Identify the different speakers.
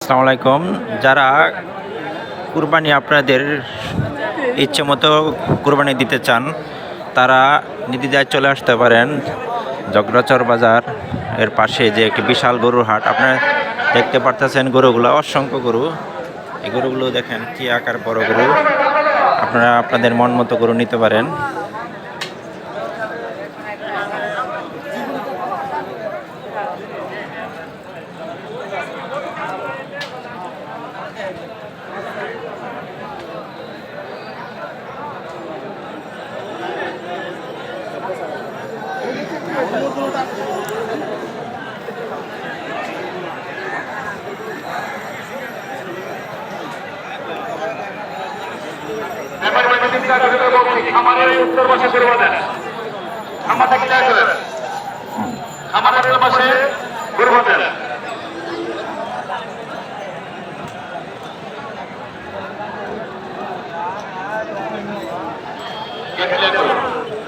Speaker 1: আসসালামু আলাইকুম। যারা কুরবানি আপনাদের ইচ্ছে মতো কুরবানি দিতে চান, তারা নির্দ্বিধায় চলে আসতে পারেন জগড়াচর বাজার এর পাশে যে একটি বিশাল গরুর হাট। আপনারা দেখতে পারতেছেন গরুগুলো, অসংখ্য গরু। এই গরুগুলো দেখেন কি আকার বড় গরু। আপনারা আপনাদের মন মতো গরু নিতে পারেন।
Speaker 2: খামারের উত্তর পাশে করবো দেন, খামারটা কি যায় করেন, খামারের পাশে করবো দেন।